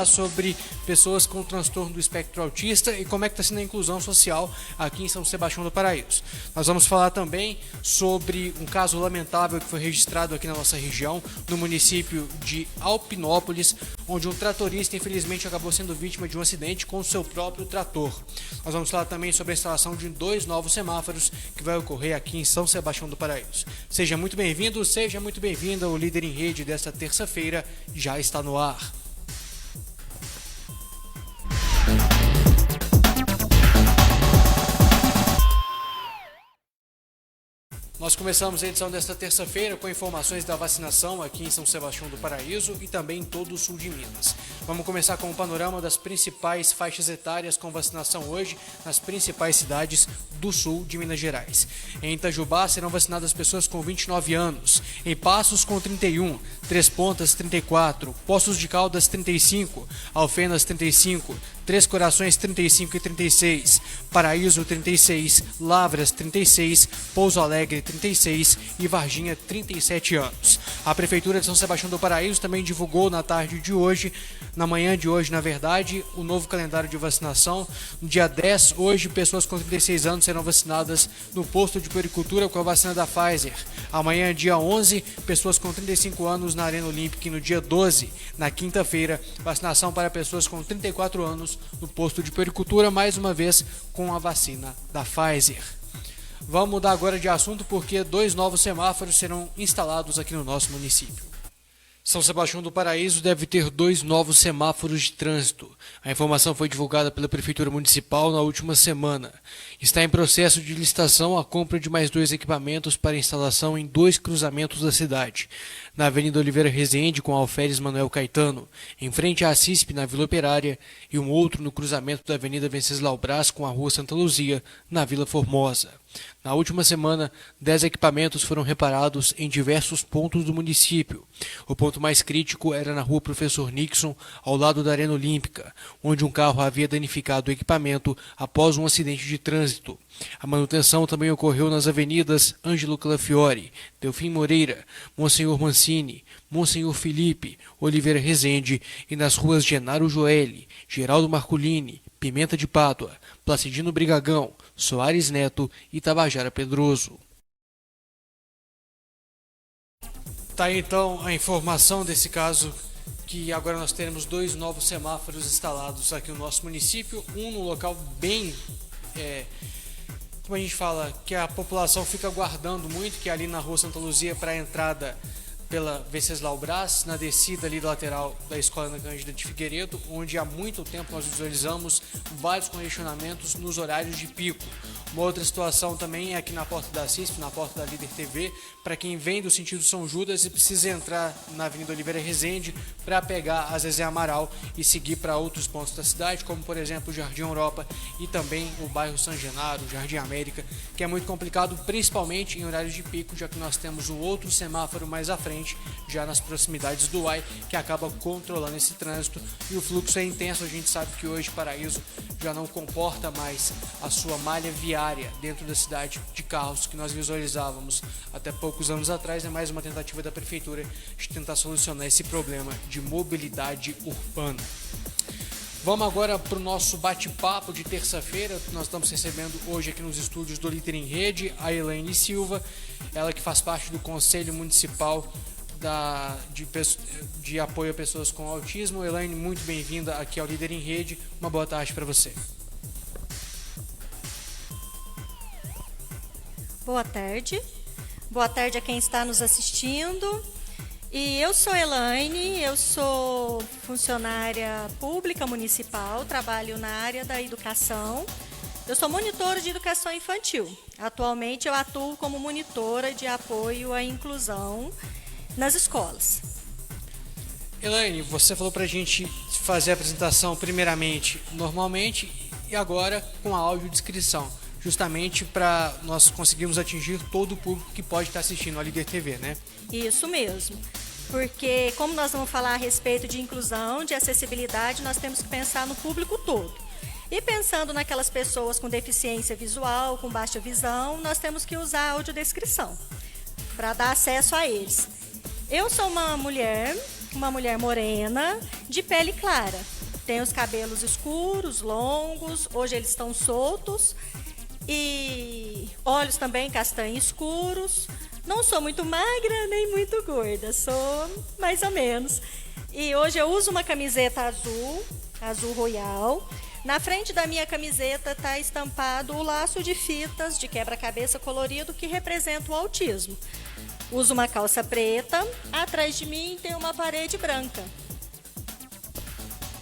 sobre pessoas com transtorno do espectro autista e como é que está sendo a inclusão social aqui em São Sebastião do Paraíso. Nós vamos falar também sobre um caso lamentável que foi registrado aqui na nossa região, no município de Alpinópolis, onde um tratorista infelizmente acabou sendo vítima de um acidente com o seu próprio trator. Nós vamos falar também sobre a instalação de 2 novos semáforos que vai ocorrer aqui em São Sebastião do Paraíso. Seja muito bem-vindo, seja muito bem-vinda. O Líder em Rede desta terça-feira já está no ar. Nós começamos a edição desta terça-feira com informações da vacinação aqui em São Sebastião do Paraíso e também em todo o sul de Minas. Vamos começar com o panorama das principais faixas etárias com vacinação hoje nas principais cidades do sul de Minas Gerais. Em Itajubá serão vacinadas pessoas com 29 anos, em Passos com 31, Três Pontas 34, Poços de Caldas 35, Alfenas 35, Três Corações 35 e 36, Paraíso 36, Lavras 36, Pouso Alegre 36 e Varginha 37 anos. A Prefeitura de São Sebastião do Paraíso também divulgou na tarde de hoje, na manhã de hoje, na verdade, o novo calendário de vacinação. No dia 10, hoje, pessoas com 36 anos serão vacinadas no posto de puericultura com a vacina da Pfizer. Amanhã, dia 11, pessoas com 35 anos na Arena Olímpica e no dia 12, na quinta-feira, vacinação para pessoas com 34 anos no posto de puericultura, mais uma vez com a vacina da Pfizer. Vamos mudar agora de assunto porque 2 novos semáforos serão instalados aqui no nosso município. São Sebastião do Paraíso deve ter 2 novos semáforos de trânsito. A informação foi divulgada pela Prefeitura Municipal na última semana. Está em processo de licitação a compra de mais 2 equipamentos para instalação em 2 cruzamentos da cidade. Na Avenida Oliveira Rezende com a Alferes Manuel Caetano, em frente à CISP na Vila Operária, e um outro no cruzamento da Avenida Venceslau Braz com a Rua Santa Luzia, na Vila Formosa. Na última semana, 10 equipamentos foram reparados em diversos pontos do município. O ponto mais crítico era na Rua Professor Nixon, ao lado da Arena Olímpica, onde um carro havia danificado o equipamento após um acidente de trânsito. A manutenção também ocorreu nas avenidas Ângelo Calafiore, Delfim Moreira, Monsenhor Mancini, Monsenhor Felipe, Oliveira Rezende e nas ruas Genaro Joelli, Geraldo Marculini, Pimenta de Pádua, Placidino Brigagão, Soares Neto e Tabajara Pedroso. Tá aí então a informação desse caso, que agora nós teremos 2 novos semáforos instalados aqui no nosso município, um no local bem, como a gente fala, que a população fica aguardando muito, que é ali na Rua Santa Luzia para a entrada pela Venceslau Braz, na descida ali da lateral da Escola Ana Cândida de Figueiredo, onde há muito tempo nós visualizamos vários congestionamentos nos horários de pico. Uma outra situação também é aqui na porta da CISP, na porta da Líder TV, para quem vem do sentido São Judas e precisa entrar na Avenida Oliveira Rezende para pegar a Zezé Amaral e seguir para outros pontos da cidade, como por exemplo o Jardim Europa e também o bairro São Genaro, o Jardim América, que é muito complicado, principalmente em horários de pico, já que nós temos o outro semáforo mais à frente, já nas proximidades do UAI, que acaba controlando esse trânsito, e o fluxo é intenso. A gente sabe que hoje Paraíso já não comporta mais a sua malha viária dentro da cidade de carros que nós visualizávamos até poucos anos atrás. É mais uma tentativa da Prefeitura de tentar solucionar esse problema de mobilidade urbana. Vamos agora para o nosso bate-papo de terça-feira. Nós estamos recebendo hoje aqui nos estúdios do Líder em Rede a Elaine Silva, ela que faz parte do Conselho Municipal de apoio a pessoas com autismo. Elaine, muito bem-vinda aqui ao Líder em Rede. Uma boa tarde para você. Boa tarde. Boa tarde a quem está nos assistindo. E eu sou Elaine, eu sou funcionária pública municipal, trabalho na área da educação. Eu sou monitora de educação infantil. Atualmente eu atuo como monitora de apoio à inclusão nas escolas. Elaine, você falou para a gente fazer a apresentação primeiramente normalmente e agora com a audiodescrição, justamente para nós conseguirmos atingir todo o público que pode estar assistindo a Líder TV, né? Isso mesmo, porque como nós vamos falar a respeito de inclusão, de acessibilidade, nós temos que pensar no público todo. E pensando naquelas pessoas com deficiência visual, com baixa visão, nós temos que usar a audiodescrição para dar acesso a eles. Eu sou uma mulher uma mulher morena, de pele clara. Tem os cabelos escuros, longos, hoje eles estão soltos. E olhos também castanhos escuros. Não sou muito magra nem muito gorda, sou mais ou menos. E hoje eu uso uma camiseta azul royal. Na frente da minha camiseta está estampado o laço de fitas de quebra-cabeça colorido que representa o autismo. Uso uma calça preta, atrás de mim tem uma parede branca.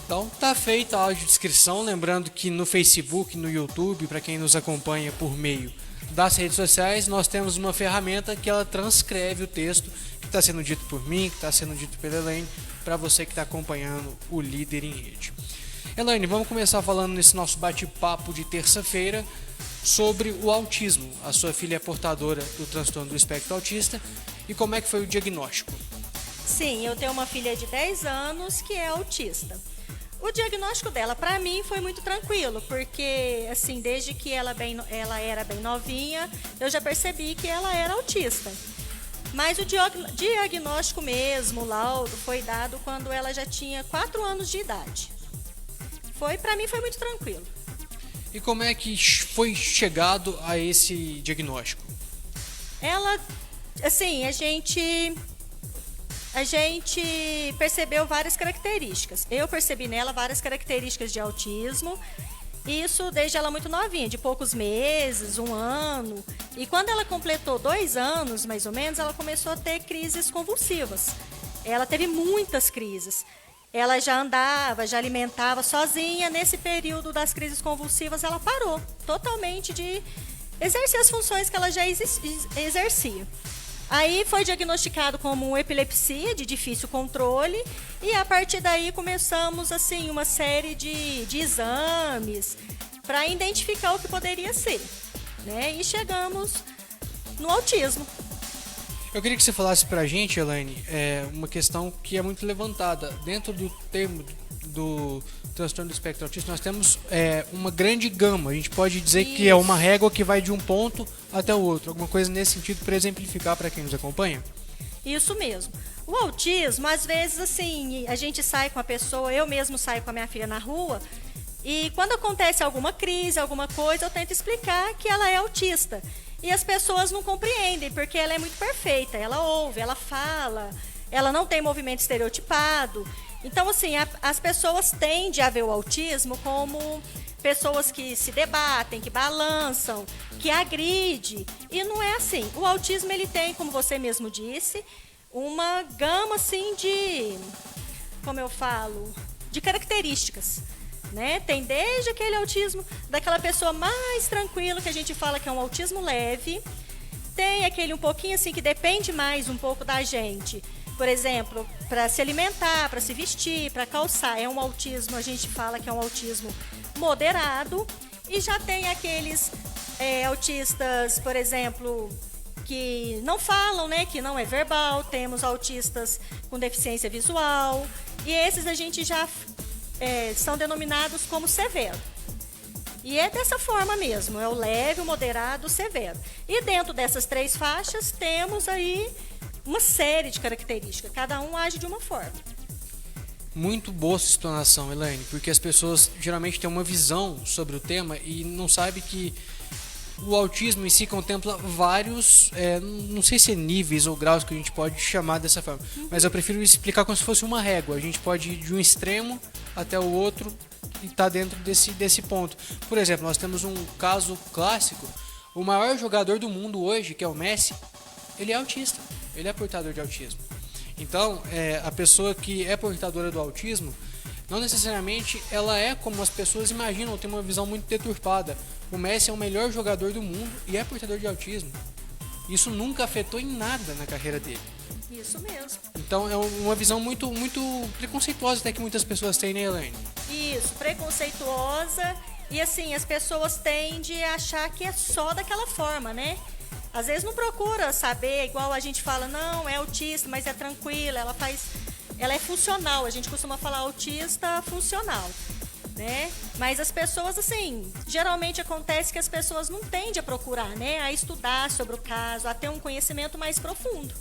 Então tá feita a audiodescrição, lembrando que no Facebook, no YouTube, para quem nos acompanha por meio das redes sociais, nós temos uma ferramenta que ela transcreve o texto que está sendo dito por mim, que está sendo dito pela Elaine, para você que está acompanhando o Líder em Rede. Elaine, vamos começar falando nesse nosso bate-papo de terça-feira sobre o autismo. A sua filha é portadora do transtorno do espectro autista e como é que foi o diagnóstico? Sim, eu tenho uma filha de 10 anos que é autista. O diagnóstico dela, para mim, foi muito tranquilo, porque, assim, desde que ela era bem novinha, eu já percebi que ela era autista. Mas o diagnóstico mesmo, o laudo, foi dado quando ela já tinha 4 anos de idade. Para mim, foi muito tranquilo. E como é que foi chegado a esse diagnóstico? Ela, assim, a gente percebeu várias características. Eu percebi nela várias características de autismo. Isso desde ela muito novinha, de poucos meses, 1 ano. E quando ela completou 2 anos, mais ou menos, ela começou a ter crises convulsivas. Ela teve muitas crises. Ela já andava, já alimentava sozinha. Nesse período das crises convulsivas, ela parou totalmente de exercer as funções que ela já exercia. Aí foi diagnosticado como epilepsia de difícil controle e a partir daí começamos assim uma série de exames para identificar o que poderia ser, né? E chegamos no autismo. Eu queria que você falasse pra gente, Elaine, uma questão que é muito levantada. Dentro do termo do transtorno do espectro autista, nós temos uma grande gama. A gente pode dizer Isso. que é uma régua que vai de um ponto até o outro. Alguma coisa nesse sentido para exemplificar para quem nos acompanha? Isso mesmo. O autismo, às vezes, assim, a gente sai com a pessoa, eu mesmo saio com a minha filha na rua, e quando acontece alguma crise, alguma coisa, eu tento explicar que ela é autista. E as pessoas não compreendem, porque ela é muito perfeita. Ela ouve, ela fala, ela não tem movimento estereotipado. Então, assim, as pessoas tendem a ver o autismo como pessoas que se debatem, que balançam, que agridem. E não é assim. O autismo, ele tem, como você mesmo disse, uma gama, assim, como eu falo, de características. Né? Tem desde aquele autismo daquela pessoa mais tranquila, que a gente fala que é um autismo leve. Tem aquele um pouquinho assim que depende mais um pouco da gente. Por exemplo, para se alimentar, para se vestir, para calçar. É um autismo, a gente fala que é um autismo moderado. E já tem aqueles autistas, por exemplo, que não falam, né? Que não é verbal. Temos autistas com deficiência visual. E esses a gente já são denominados como severo. E é dessa forma mesmo, é o leve, o moderado, o severo. E dentro dessas 3 faixas temos aí uma série de características, cada um age de uma forma. Muito boa sua explanação, Elaine, porque as pessoas geralmente têm uma visão sobre o tema e não sabem que o autismo em si contempla vários, não sei se é níveis ou graus que a gente pode chamar dessa forma, mas eu prefiro explicar como se fosse uma régua. A gente pode ir de um extremo até o outro e está dentro desse ponto. Por exemplo, nós temos um caso clássico, o maior jogador do mundo hoje, que é o Messi, ele é autista, ele é portador de autismo. Então, a pessoa que é portadora do autismo, não necessariamente ela é como as pessoas imaginam, tem uma visão muito deturpada. O Messi é o melhor jogador do mundo e é portador de autismo. Isso nunca afetou em nada na carreira dele. Isso mesmo. Então é uma visão muito, muito preconceituosa até que muitas pessoas têm, né, Elaine? Isso, preconceituosa. E assim, as pessoas tendem a achar que é só daquela forma, né? Às vezes não procura saber, igual a gente fala, não, é autista, mas é tranquila, ela é funcional. A gente costuma falar autista funcional, né? Mas as pessoas, assim, geralmente acontece que as pessoas não tendem a procurar, né? A estudar sobre o caso, a ter um conhecimento mais profundo.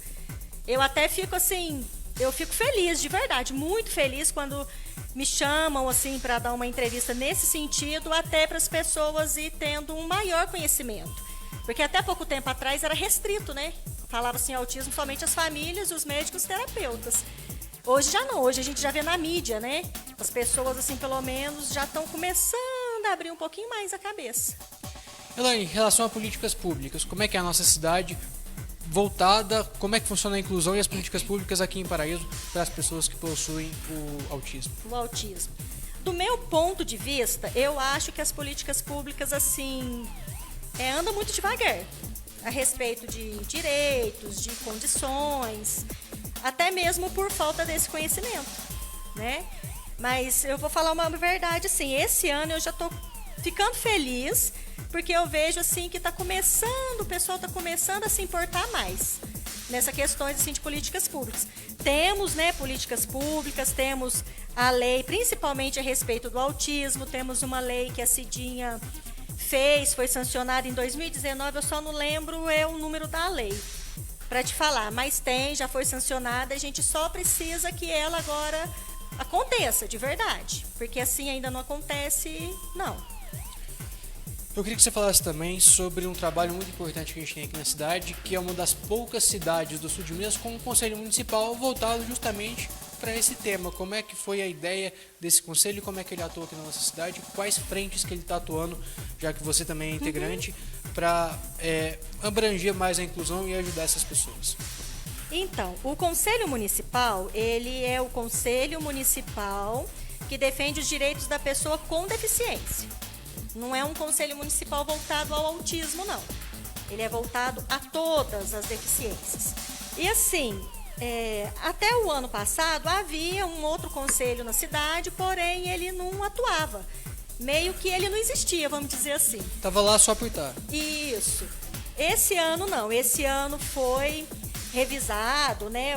Eu até fico, assim, eu fico feliz, de verdade, muito feliz quando me chamam assim para dar uma entrevista nesse sentido, até para as pessoas ir tendo um maior conhecimento. Porque até pouco tempo atrás era restrito, né? Falava assim, autismo somente as famílias, os médicos e terapeutas. Hoje já não, hoje a gente já vê na mídia, né? As pessoas, assim, pelo menos, já estão começando a abrir um pouquinho mais a cabeça. Elaine, em relação a políticas públicas, como é que é a nossa cidade voltada, como é que funciona a inclusão e as políticas públicas aqui em Paraíso para as pessoas que possuem o autismo? O autismo. Do meu ponto de vista, eu acho que as políticas públicas, assim, andam muito devagar a respeito de direitos, de condições, até mesmo por falta desse conhecimento, né? Mas eu vou falar uma verdade, assim, esse ano eu já estou ficando feliz, porque eu vejo, assim, que o pessoal está começando a se importar mais nessas questões, assim, de políticas públicas. Temos, né, políticas públicas, temos a lei, principalmente a respeito do autismo, temos uma lei que a Cidinha foi sancionada em 2019, eu só não lembro o número da lei para te falar, mas já foi sancionada, a gente só precisa que ela agora aconteça de verdade, porque assim ainda não acontece, não. Eu queria que você falasse também sobre um trabalho muito importante que a gente tem aqui na cidade, que é uma das poucas cidades do sul de Minas com um conselho municipal voltado justamente para esse tema. Como é que foi a ideia desse conselho, como é que ele atua aqui na nossa cidade, quais frentes que ele está atuando, já que você também é integrante, para abranger mais a inclusão e ajudar essas pessoas. Então, o Conselho Municipal, ele é o Conselho Municipal que defende os direitos da pessoa com deficiência. Não é um Conselho Municipal voltado ao autismo, não. Ele é voltado a todas as deficiências. E assim, até o ano passado havia um outro conselho na cidade, porém ele não atuava. Meio que ele não existia, vamos dizer assim. Estava lá só por estar. Isso. Esse ano não. Esse ano foi revisado, né,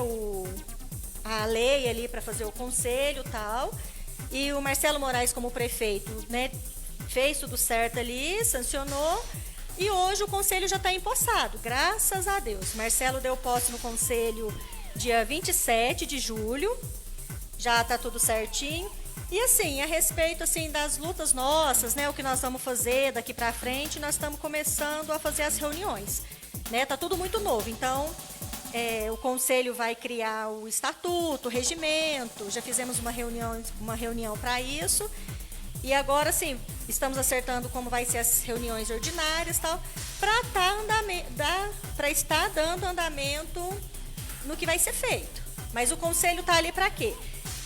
a lei ali para fazer o conselho e tal. E o Marcelo Moraes, como prefeito, né, fez tudo certo ali, sancionou. E hoje o conselho já está empossado, graças a Deus. Marcelo deu posse no conselho dia 27 de julho. Já está tudo certinho. E assim, a respeito assim das lutas nossas, né, o que nós vamos fazer daqui para frente, nós estamos começando a fazer as reuniões, né? Tá tudo muito novo. Então, o conselho vai criar o estatuto, o regimento. Já fizemos uma reunião para isso. E agora sim, estamos acertando como vai ser as reuniões ordinárias e tal, para estar dando andamento no que vai ser feito. Mas o conselho está ali para quê?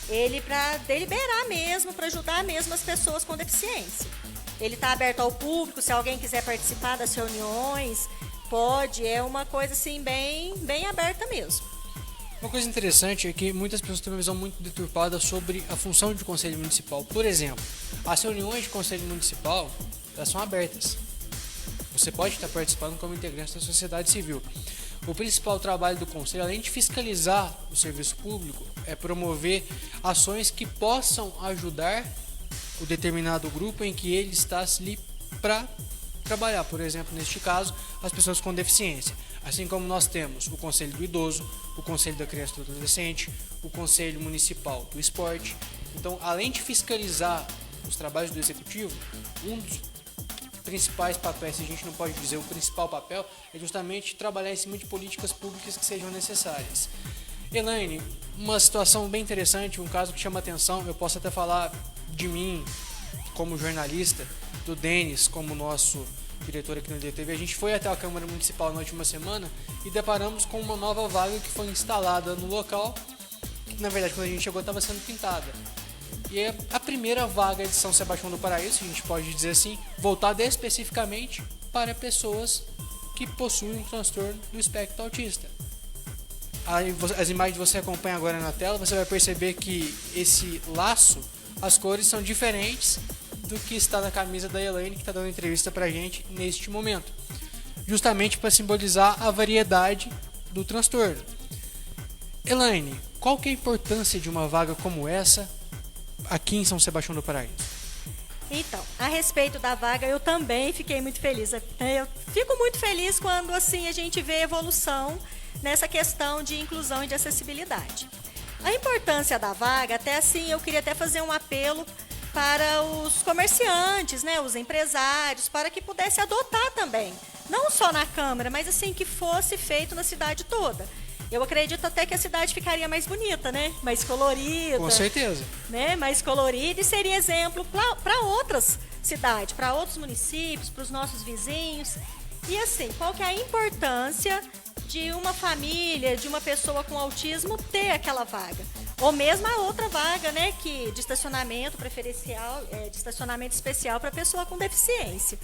Ele para deliberar mesmo, para ajudar mesmo as pessoas com deficiência. Ele está aberto ao público, se alguém quiser participar das reuniões, pode, é uma coisa assim bem aberta mesmo. Uma coisa interessante é que muitas pessoas têm uma visão muito deturpada sobre a função de conselho municipal. Por exemplo, as reuniões de conselho municipal, elas são abertas. Você pode estar participando como integrante da sociedade civil. O principal trabalho do conselho, além de fiscalizar o serviço público, é promover ações que possam ajudar o determinado grupo em que ele está ali para trabalhar. Por exemplo, neste caso, as pessoas com deficiência. Assim como nós temos o Conselho do Idoso, o Conselho da Criança e do Adolescente, o Conselho Municipal do Esporte. Então, além de fiscalizar os trabalhos do Executivo, um dos principais papéis, se a gente não pode dizer o principal papel, é justamente trabalhar em cima de políticas públicas que sejam necessárias. Elaine, uma situação bem interessante, um caso que chama atenção, eu posso até falar de mim como jornalista, do Denis como nosso diretor aqui no DTV. A gente foi até a Câmara Municipal na última semana e deparamos com uma nova vaga que foi instalada no local, que na verdade quando a gente chegou estava sendo pintada. E é a primeira vaga de São Sebastião do Paraíso, a gente pode dizer assim, voltada especificamente para pessoas que possuem um transtorno do espectro autista. As imagens que você acompanha agora na tela, você vai perceber que esse laço, as cores são diferentes do que está na camisa da Elaine, que está dando entrevista pra gente neste momento, justamente para simbolizar a variedade do transtorno. Elaine, qual que é a importância de uma vaga como essa aqui em São Sebastião do Paraíso? Então, a respeito da vaga, eu também fiquei muito feliz. Eu fico muito feliz quando assim a gente vê evolução nessa questão de inclusão e de acessibilidade. A importância da vaga, até assim, eu queria até fazer um apelo para os comerciantes, né, os empresários, para que pudesse adotar também, não só na Câmara, mas assim que fosse feito na cidade toda. Eu acredito até que a cidade ficaria mais bonita, né, mais colorida. Com certeza. Né, mais colorida, e seria exemplo para outras cidades, para outros municípios, para os nossos vizinhos. E assim, qual que é a importância de uma família, de uma pessoa com autismo ter aquela vaga? Ou mesmo a outra vaga, né, de estacionamento preferencial, de estacionamento especial para pessoa com deficiência.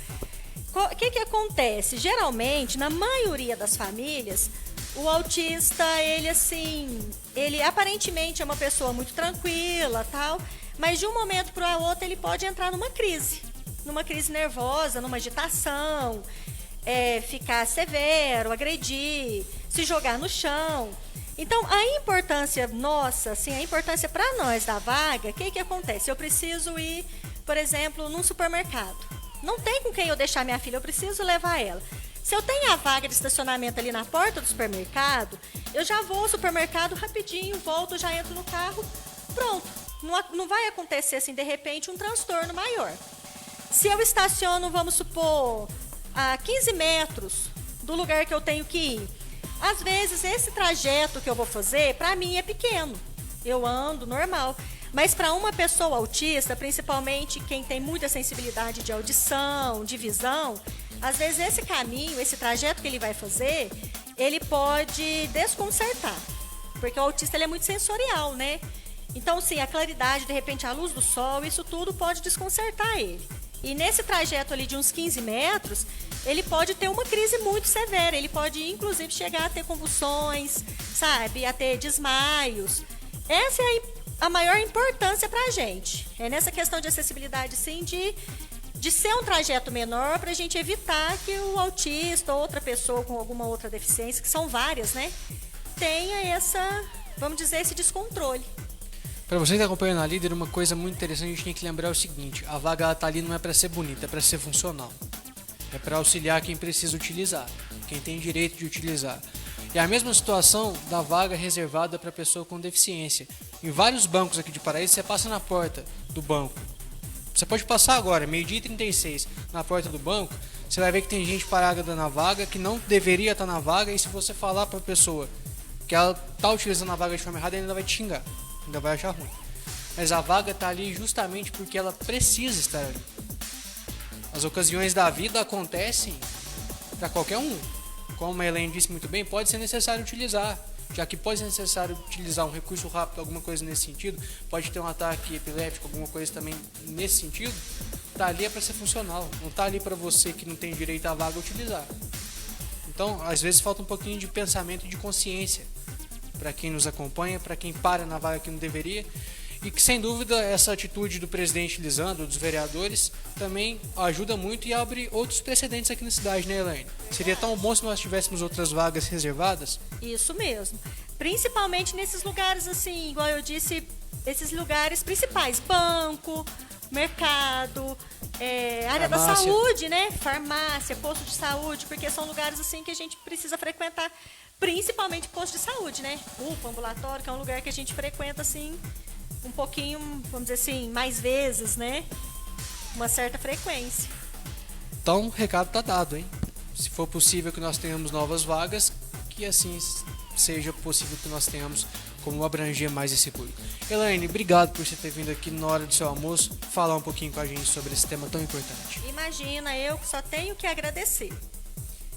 O que acontece? Geralmente, na maioria das famílias, o autista, ele aparentemente é uma pessoa muito tranquila, tal, mas de um momento para o outro ele pode entrar numa crise nervosa, numa agitação, ficar severo, agredir, se jogar no chão. Então, a importância nossa, assim, a importância para nós da vaga, o que acontece? Eu preciso ir, por exemplo, num supermercado. Não tem com quem eu deixar minha filha, eu preciso levar ela. Se eu tenho a vaga de estacionamento ali na porta do supermercado, eu já vou ao supermercado rapidinho, volto, já entro no carro, pronto. Não vai acontecer, assim, de repente, um transtorno maior. Se eu estaciono, vamos supor, a 15 metros do lugar que eu tenho que ir, às vezes esse trajeto que eu vou fazer, para mim é pequeno. Eu ando normal. Mas para uma pessoa autista, principalmente quem tem muita sensibilidade de audição, de visão, às vezes esse caminho, esse trajeto que ele vai fazer, ele pode desconcertar. Porque o autista ele é muito sensorial, né? Então, sim, a claridade, de repente, a luz do sol, isso tudo pode desconcertar ele. E nesse trajeto ali de uns 15 metros, ele pode ter uma crise muito severa. Ele pode, inclusive, chegar a ter convulsões, sabe? A ter desmaios. Essa é a maior importância para a gente. É nessa questão de acessibilidade, sim, de ser um trajeto menor para a gente evitar que o autista ou outra pessoa com alguma outra deficiência, que são várias, né? Tenha vamos dizer, esse descontrole. Para você que está acompanhando a Líder, uma coisa muito interessante a gente tem que lembrar é o seguinte: a vaga está ali não é para ser bonita, é para ser funcional. É para auxiliar quem precisa utilizar, quem tem direito de utilizar. E a mesma situação da vaga reservada para pessoa com deficiência. Em vários bancos aqui de Paraíso, você passa na porta do banco. Você pode passar agora, 12h36, na porta do banco, você vai ver que tem gente parada na vaga que não deveria estar na vaga, e se você falar para a pessoa que ela está utilizando a vaga de forma errada, ela ainda vai te xingar. Ainda vai achar ruim. Mas a vaga está ali justamente porque ela precisa estar ali. As ocasiões da vida acontecem para qualquer um. Como a Elaine disse muito bem, pode ser necessário utilizar. Já que pode ser necessário utilizar um recurso rápido, alguma coisa nesse sentido, pode ter um ataque epilético, alguma coisa também nesse sentido, está ali para ser funcional. Não está ali para você que não tem direito à vaga utilizar. Então, às vezes falta um pouquinho de pensamento e de consciência para quem nos acompanha, para quem para na vaga que não deveria, e que sem dúvida essa atitude do presidente Lisandro, dos vereadores, também ajuda muito e abre outros precedentes aqui na cidade, né, Elaine? Seria tão bom se nós tivéssemos outras vagas reservadas? Isso mesmo, principalmente nesses lugares assim, igual eu disse, esses lugares principais, banco, mercado, área da saúde, né, farmácia, posto de saúde, porque são lugares assim que a gente precisa frequentar. Principalmente posto de saúde, né? UPA, ambulatório, que é um lugar que a gente frequenta, assim, um pouquinho, vamos dizer assim, mais vezes, né? Uma certa frequência. Então, o recado tá dado, hein? Se for possível que nós tenhamos novas vagas, que assim seja possível que nós tenhamos como abranger mais esse público. Elaine, obrigado por você ter vindo aqui na hora do seu almoço falar um pouquinho com a gente sobre esse tema tão importante. Imagina, eu só tenho que agradecer.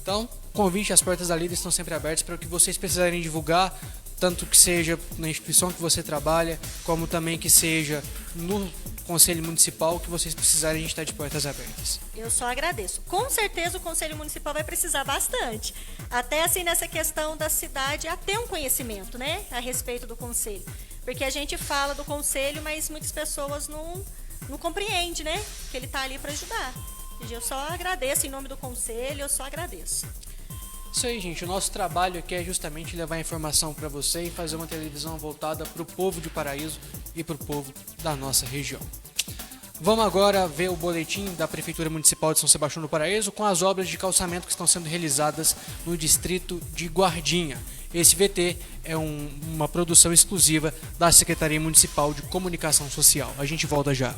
Então, convite, as portas da Líder estão sempre abertas para o que vocês precisarem divulgar, tanto que seja na instituição que você trabalha, como também que seja no Conselho Municipal, que vocês precisarem, a gente está de portas abertas. Eu só agradeço. Com certeza o Conselho Municipal vai precisar bastante. Até assim nessa questão da cidade, a ter um conhecimento, né, a respeito do Conselho. Porque a gente fala do Conselho, mas muitas pessoas não compreendem, né, que ele está ali para ajudar. Eu só agradeço, em nome do Conselho, eu só agradeço. Isso aí, gente. O nosso trabalho aqui é justamente levar informação para você e fazer uma televisão voltada para o povo de Paraíso e para o povo da nossa região. Vamos agora ver o boletim da Prefeitura Municipal de São Sebastião do Paraíso com as obras de calçamento que estão sendo realizadas no distrito de Guardinha. Esse VT é uma produção exclusiva da Secretaria Municipal de Comunicação Social. A gente volta já.